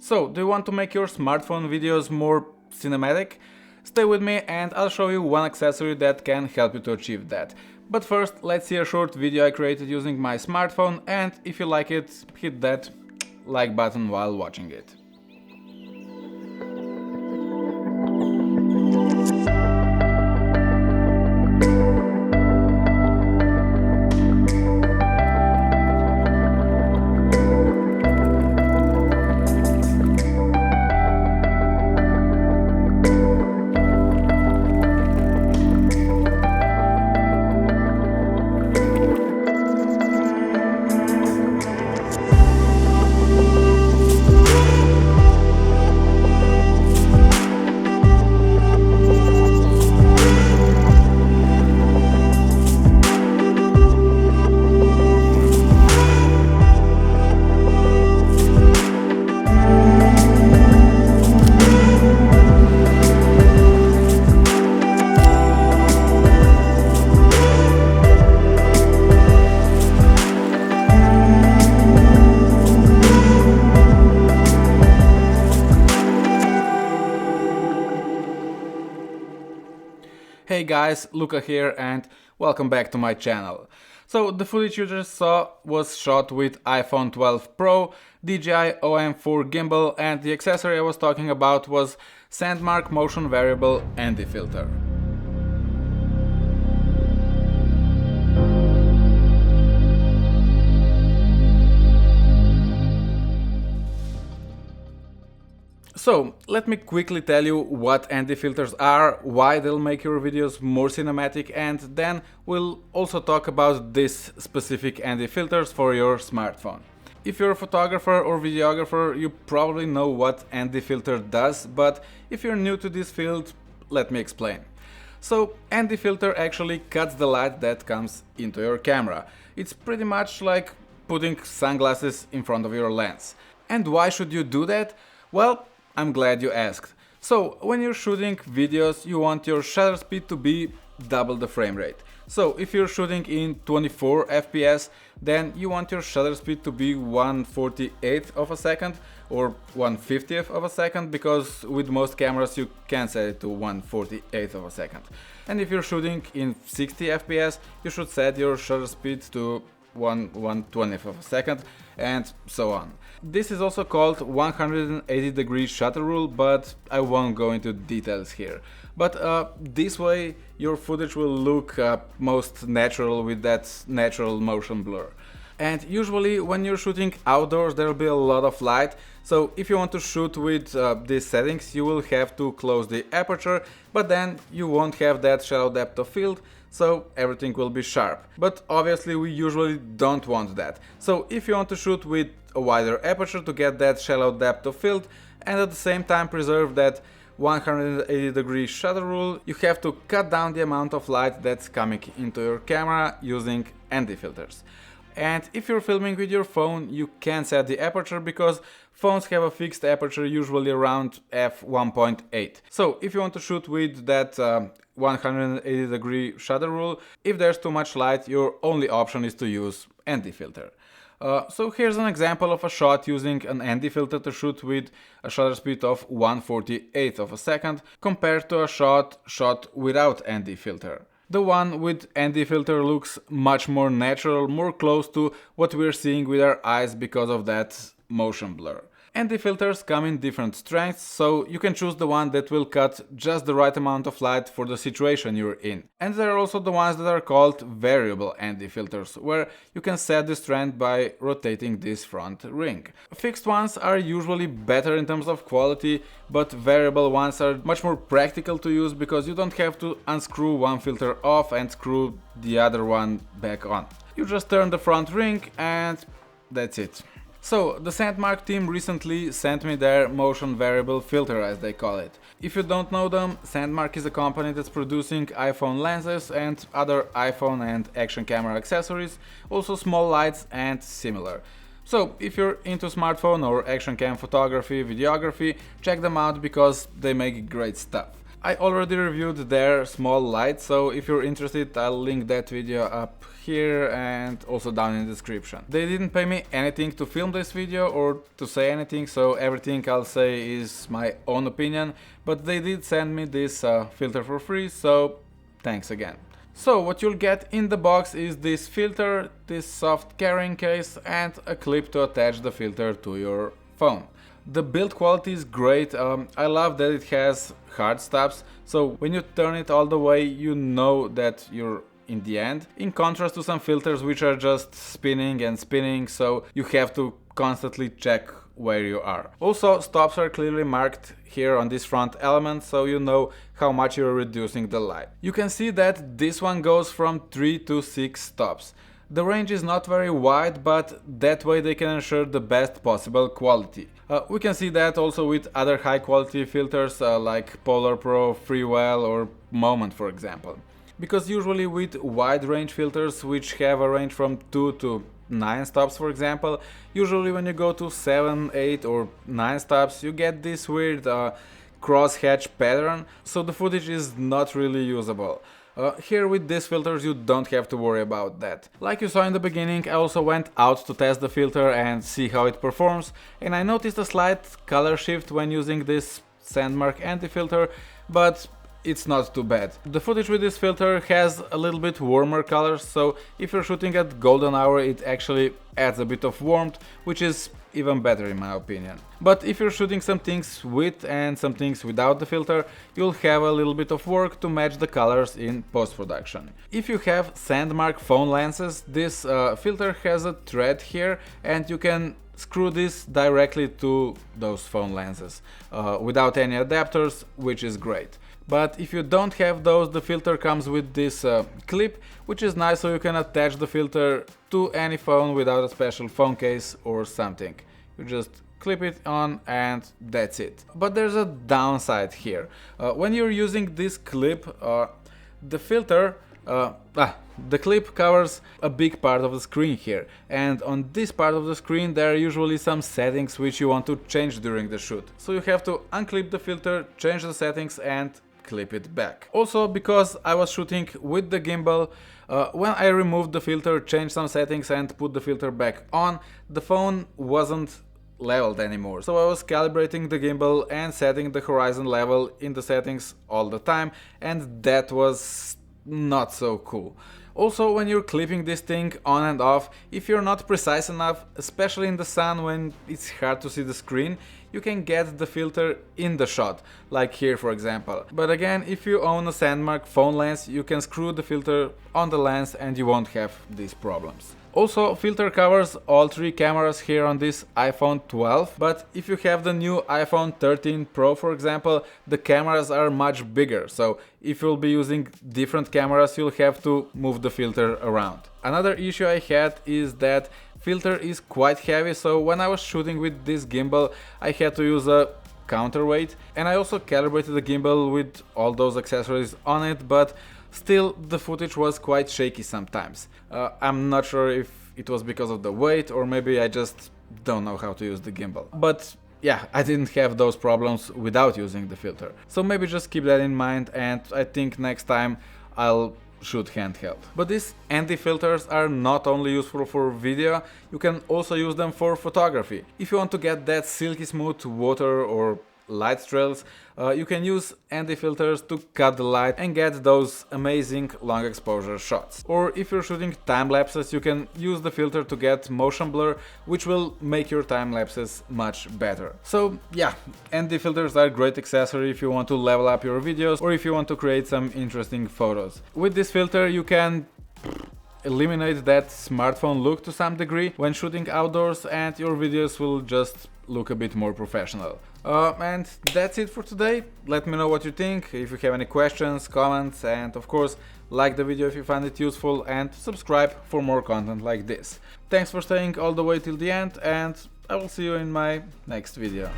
So, do you want to make your smartphone videos more cinematic? Stay with me and I'll show you one accessory that can help you to achieve that. But first, let's see a short video I created using my smartphone, and if you like it, hit that like button while watching it. Hey guys, Luca here and welcome back to my channel. So the footage you just saw was shot with iPhone 12 Pro, DJI OM4 gimbal, and the accessory I was talking about was SANDMARC Motion Variable ND Filter. So, let me quickly tell you what ND filters are, why they'll make your videos more cinematic, and then we'll also talk about this specific ND filters for your smartphone. If you're a photographer or videographer, you probably know what ND filter does, but if you're new to this field, let me explain. So, ND filter actually cuts the light that comes into your camera. It's pretty much like putting sunglasses in front of your lens. And why should you do that? Well, I'm glad you asked. So, when you're shooting videos, you want your shutter speed to be double the frame rate. So, if you're shooting in 24 FPS, then you want your shutter speed to be 1/48th of a second or 1/50th of a second, because with most cameras you can set it to 1/48th of a second. And if you're shooting in 60 FPS, you should set your shutter speed to 1/120th of a second, and so on. This is also called 180-degree shutter rule, but I won't go into details here. But this way your footage will look most natural with that natural motion blur. And usually when you're shooting outdoors there will be a lot of light, so if you want to shoot with these settings you will have to close the aperture, but then you won't have that shallow depth of field, so everything will be sharp. But obviously we usually don't want that. So if you want to shoot with a wider aperture to get that shallow depth of field and at the same time preserve that 180-degree shutter rule, you have to cut down the amount of light that's coming into your camera using ND filters. And if you're filming with your phone, you can set the aperture because phones have a fixed aperture, usually around f1.8. So if you want to shoot with that 180-degree shutter rule, if there's too much light, your only option is to use ND filter. So here's an example of a shot using an ND filter to shoot with a shutter speed of 1/48th of a second compared to a shot without ND filter. The one with ND filter looks much more natural, more close to what we're seeing with our eyes because of that motion blur. ND filters come in different strengths, so you can choose the one that will cut just the right amount of light for the situation you're in. And there are also the ones that are called variable ND filters, where you can set the strength by rotating this front ring. Fixed ones are usually better in terms of quality, but variable ones are much more practical to use because you don't have to unscrew one filter off and screw the other one back on. You just turn the front ring and that's it. So, the SANDMARC team recently sent me their motion variable filter, as they call it. If you don't know them, SANDMARC is a company that's producing iPhone lenses and other iPhone and action camera accessories, also small lights and similar. So, if you're into smartphone or action cam photography, videography, check them out because they make great stuff. I already reviewed their small light, so if you're interested, I'll link that video up here and also down in the description. They didn't pay me anything to film this video or to say anything, so everything I'll say is my own opinion, but they did send me this filter for free, so thanks again. So what you'll get in the box is this filter, this soft carrying case, and a clip to attach the filter to your phone. The build quality is great. I love that it has hard stops, so when you turn it all the way you know that you're in the end, in contrast to some filters which are just spinning and spinning, so you have to constantly check where you are. Also, stops are clearly marked here on this front element, so you know how much you're reducing the light. You can see that this one goes from 3 to 6 stops. The range is not very wide, but that way they can ensure the best possible quality. We can see that also with other high quality filters like Polar Pro, Freewell or Moment, for example. Because usually with wide range filters which have a range from 2 to 9 stops, for example, usually when you go to 7, 8 or 9 stops you get this weird cross-hatch pattern, so the footage is not really usable. Here with these filters you don't have to worry about that. Like you saw in the beginning, I also went out to test the filter and see how it performs, and I noticed a slight color shift when using this SANDMARC ND filter, but it's not too bad. The footage with this filter has a little bit warmer colors, so if you're shooting at golden hour it actually adds a bit of warmth, which is even better in my opinion. But if you're shooting some things with and some things without the filter, you'll have a little bit of work to match the colors in post-production. If you have SANDMARC phone lenses, this filter has a thread here and you can screw this directly to those phone lenses without any adapters, which is great. But if you don't have those, the filter comes with this clip, which is nice, so you can attach the filter to any phone without a special phone case or something. You just clip it on and that's it. But there's a downside here. When you're using this clip, the clip covers a big part of the screen here, and on this part of the screen there are usually some settings which you want to change during the shoot. So you have to unclip the filter, change the settings and clip it back. Also, because I was shooting with the gimbal, when I removed the filter, changed some settings and put the filter back on, the phone wasn't leveled anymore. So I was calibrating the gimbal and setting the horizon level in the settings all the time, and that was not so cool. Also, when you're clipping this thing on and off, if you're not precise enough, especially in the sun when it's hard to see the screen, you can get the filter in the shot, like here for example. But again, if you own a SANDMARC phone lens, you can screw the filter on the lens and you won't have these problems. Also, filter covers all 3 cameras here on this iPhone 12, but if you have the new iPhone 13 Pro, for example, the cameras are much bigger, so if you'll be using different cameras, you'll have to move the filter around. Another issue I had is that filter is quite heavy, so when I was shooting with this gimbal, I had to use a counterweight, and I also calibrated the gimbal with all those accessories on it, but still the footage was quite shaky sometimes. I'm not sure if it was because of the weight or maybe I just don't know how to use the gimbal. But yeah, I didn't have those problems without using the filter. So maybe just keep that in mind, and I think next time I'll shoot handheld. But these ND filters are not only useful for video, you can also use them for photography. If you want to get that silky smooth water or light trails, you can use ND filters to cut the light and get those amazing long exposure shots. Or if you're shooting time lapses, you can use the filter to get motion blur, which will make your time lapses much better. So yeah, ND filters are a great accessory if you want to level up your videos or if you want to create some interesting photos. With this filter you can eliminate that smartphone look to some degree when shooting outdoors, and your videos will just look a bit more professional. And that's it for today. Let me know what you think, if you have any questions, comments, and of course like the video if you find it useful, and subscribe for more content like this. Thanks for staying all the way till the end, and I will see you in my next video.